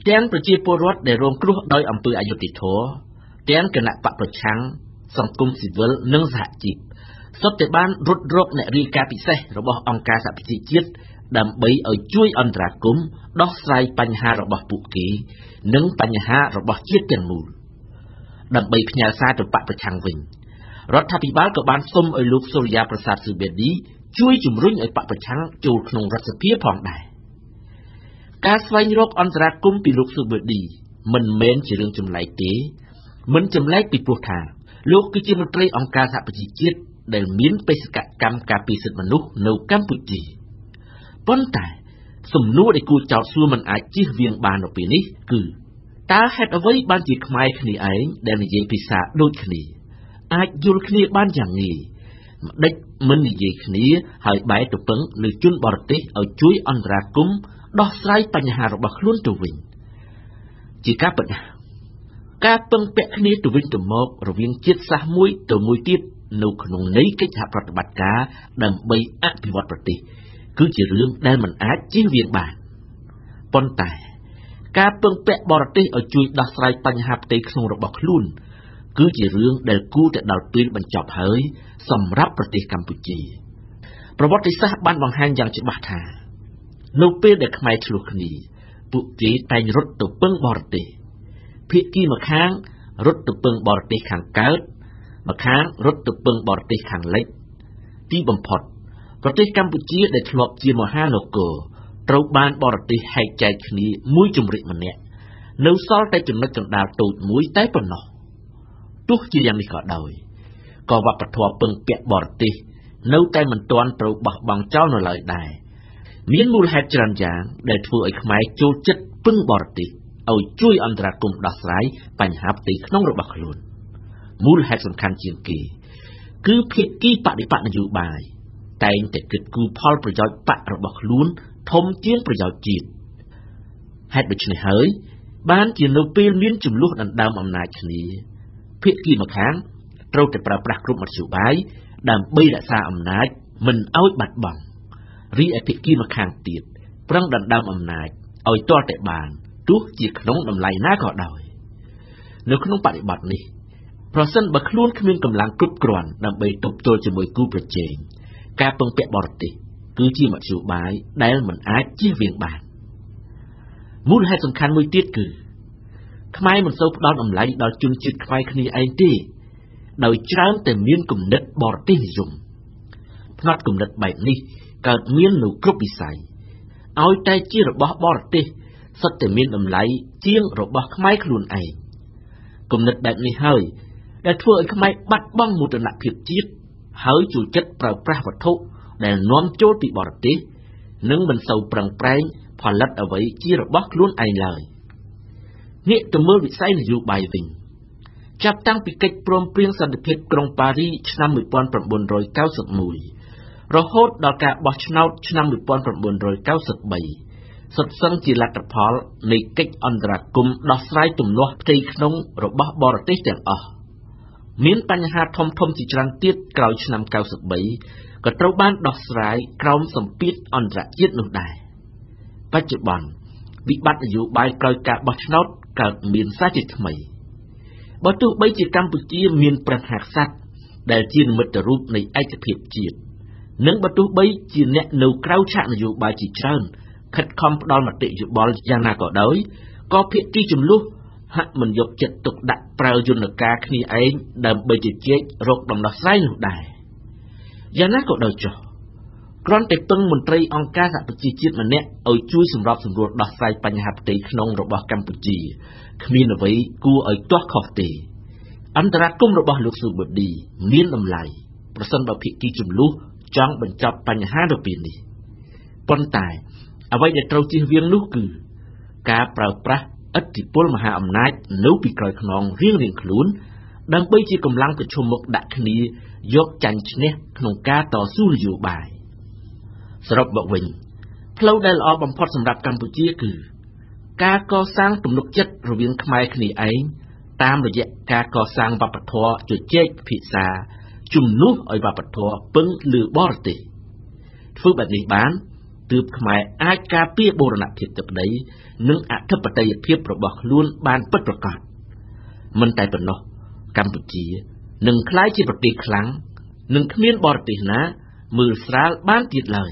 ទាំងប្រជាពលរដ្ឋដែលរងគ្រោះដោយអំពើអយុត្តិធម៌ទាំងគណៈបកប្រឆាំងសង្គមស៊ីវិលនិងសហជីពសុទ្ធតែបានរត់រកអ្នករាយការណ៍ពិសេសរបស់អង្គការសហប្រជាជាតិដើម្បីឲ្យជួយអន្តរាគមន៍ដោះស្រាយបញ្ហារបស់ពួកគេនិងបញ្ហារបស់ជាតិទាំងមូលដើម្បីផ្ញើសារទៅបកប្រឆាំងវិញរដ្ឋាភិបាលក៏បានសុំឲ្យលោកសូរិយាប្រសាទស៊ឺបេឌីជួយជំរុញឲ្យបកប្រឆាំងចូលក្នុងរដ្ឋសភាផងដែរការស្វែងរកអន្តរាគមន៍ពីលោកស៊ឺបេឌីមិនមែនជារឿងចម្លែកទេមិនចម្លែកពីព្រោះថាលោកគឺជាមន្ត្រីអង្គការសហប្រជាជាតិដែលមានបេសកកម្មការពារសិទ្ធិមនុស្សនៅកម្ពុជាប៉ុន្តែសំណួរដែលគួរចោទសួរមិនអាចជៀសវាងបាននៅពេលនេះគឺតើហេតុអ្វីបានជាខ្មែរគ្នាឯងដែលនិយាយភាសាដូចគ្នាអាចយល់គ្នាបានយ៉ាងងាយម្ដេចមិននិយាយគ្នាហើយបែរទៅពឹងលើជនបរទេសឲ្យជួយអន្តរាគមន៍ដោះស្រាយបញ្ហារបស់ខ្លួនទៅវិញជាការពិតណាស់ការពឹងពាក់គ្នាទៅវិញទៅមករវាងជាតិសាសន៍មួយទៅមួយទៀតនៅក្នុងន័យកិច្ចសហប្រតិបត្តិការដើម្បីអភិវឌ្ឍប្រទេសគឺជារឿងដែលមិនអាចជៀសវាងបានប៉ុន្តែការពឹងពាក់បរទេសឲ្យជួយដោះស្រាយបញ្ហាផ្ទៃក្នុងរបស់ខ្លួនគឺជារឿងដែលគួរតែដល់ពេលបញ្ចប់ហើយសម្រាប់ប្រទេសកម្ពុជាប្រវត្តិសាស្ត្របានបង្ហាញយ៉ាងច្បាស់ថានៅពេលដែលខ្មែរឆ្លោះគ្នាពួកគេតែងរត់ទៅពឹងបរទេសភាគីម្ខាងរត់ទៅពឹងបរទេសខាងកើតម្ខាងរត់ទៅពឹងបរទេសខាងលិចទីបំផុតប្រទេសកម្ពុជាដែលធ្លាប់ជាមហានគរត្រូវបានបរទេសហែកចែកគ្នាមួយជំរិកម្នាក់នៅសល់តែចំណុចកណ្ដាលតូចមួយតែប៉ុណ្ណោះទោះជាយ៉ាងនេះក៏ដោយក៏វប្បធម៌ពឹងពាក់បរទេសនៅតែមិនទាន់ត្រូវបោះបង់ចោលនៅឡើយដែរមានមូលហេតុច្រើនយ៉ាងដែលធ្វើឲ្យខ្មែរចូលចិត្តពឹងបរទេសឲ្យជួយអន្តរាគមន៍ដោះស្រាយបញ្ហាផ្ទៃក្នុងរបស់ខ្លួនមូលហេតុសំខាន់ជាងគេគឺភាគីបដិបត្តិនយោបាយតែងតែគិតគូរផលប្រយោជន៍បករបស់ខ្លួនធំជាងប្រយោជន៍ជាតិហេតុដូច្នេះហើយបានជានៅពេលមានចំនួនដណ្ដើមអំណាចគ្នាភាគីម្ខាងត្រូវតែប្រើប្រាស់គ្រប់មធ្យោបាយដើម្បីរក្សាអំណាចមិនឲ្យបាត់បង់រីឯភាគីម្ខាងទៀតប្រឹងដណ្ដើមអំណាចឲ្យទាល់តែបានទោះជាក្នុងតម្លៃណាក៏ដោយនៅក្នុងបរិបទនេះប្រសិនបើខ្លួនគ្មានកម្លាំងគ្រប់គ្រាន់ដើម្បីទប់ទល់ជាមួយគូប្រជែងការពឹងពាក់បរទេសគឺជាមធ្យោបាយដែលមិនអាចជៀសវាងបានមូលហេតុសំខាន់មួយទៀតគឺខ្មែរមិនសូវផ្ដល់តម្លៃដល់ជនជាតិខ្មែរគ្នាឯងទេដោយច្រើនតែមានគំនិតបរទេសនិយមផ្នត់គំនិតបែបនេះកើតមាននៅគ្រប់វិស័យឲ្យតែជារបស់បរទេសសុទ្ធតែមានតម្លៃជាងរបស់ខ្មែរខ្លួនឯងគំនិតបែបនេះហើយដែលធ្វើឲ្យខ្មែរបាត់បង់មោទនភាពជាតិហើយចូលចិត្តប្រើប្រាស់វត្ថុដែលនាំចូលពីបរទេសនិងមិនសូវប្រឹងប្រែងផលិតអ្វីជារបស់ខ្លួនឯងឡើយងាកទៅមើលវិស័យនយោបាយវិញចាប់តាំងពីកិច្ចព្រមព្រៀងសន្តិភាពក្រុងប៉ារីឆ្នាំ1991រហូតដល់ការបោះឆ្នោតឆ្នាំ1993សុទ្ធសឹងជាលទ្ធផលនៃកិច្ចអន្តរាគមន៍ដោះស្រាយទំនាស់ផ្ទៃក្នុងរបស់បរទេសទាំងអស់មានបញ្ហាធំៗជាច្រើនទៀតក្រោយឆ្នាំ93ក៏ត្រូវបានដោះស្រាយក្រោមសម្ពាធអន្តរជាតិនោះដែរបច្ចុប្បន្នវិបត្តិនយោបាយក្រោយការបោះឆ្នោតកើតមានសារជាថ្មីបើទោះបីជាកម្ពុជាមានព្រះមហាក្សត្រដែលជានិមិត្តរូបនៃឯកភាពជាតិនិងបើទោះបីជាអ្នកនៅក្រៅឆាកនយោបាយជាច្រើនខិតខំផ្ដល់មតិយោបល់យ៉ាងណាក៏ដោយក៏ភាគីចំនួនហាក់មិនយកចិត្តទុកដាក់ប្រើយន្តការគ្នាឯងដើម្បីជជែករកដំណោះស្រាយនោះដែរយ៉ាងណាក៏ដោយចុះគ្រាន់តែពឹងមន្ត្រីអង្គការសហប្រជាជាតិម្នាក់ឲ្យជួយសម្របសម្រួលដោះស្រាយបញ្ហាផ្ទៃក្នុងរបស់កម្ពុជាគ្មានអ្វីគួរឲ្យទាស់ខុសទេអន្តរាគមន៍របស់លោកស៊ូបូឌីមានតម្លៃប្រសិនបើភាគីចំនួនចង់បញ្ចប់បញ្ហានៅពេលនេះប៉ុន្តែអ្វីដែលត្រូវជៀសវាងនោះគឺការប្រើប្រាស់ឥទ្ធិពលមហាអំណាចនៅពីក្រោយខ្នងរៀងៗខ្លួនដើម្បីជាកម្លាំងប្រឈមមុខដាក់គ្នាយកចាញ់ឈ្នះក្នុងការតស៊ូនយោបាយសរុបមកវិញផ្លូវដែលល្អបំផុតសម្រាប់កម្ពុជាគឺការកសាងទំនុកចិត្តរវាងខ្មែរគ្នាឯងតាមរយៈការកសាងវប្បធម៌ជជែកពិភាក្សាជំនួសឲ្យវប្បធម៌ពឹងលើបរទេសធ្វើបែបនេះបាន ទើបខ្មែរអាចការពារបូរណភាពទឹកដីនិងអធិបតេយ្យភាពរបស់ខ្លួនបានពិតប្រាកដមិនតែប៉ុណ្ណោះកម្ពុជានឹងក្លាយជាប្រទេសខ្លាំងនិងគ្មានបរទេសណាមើលស្រាលបានទៀតឡើយ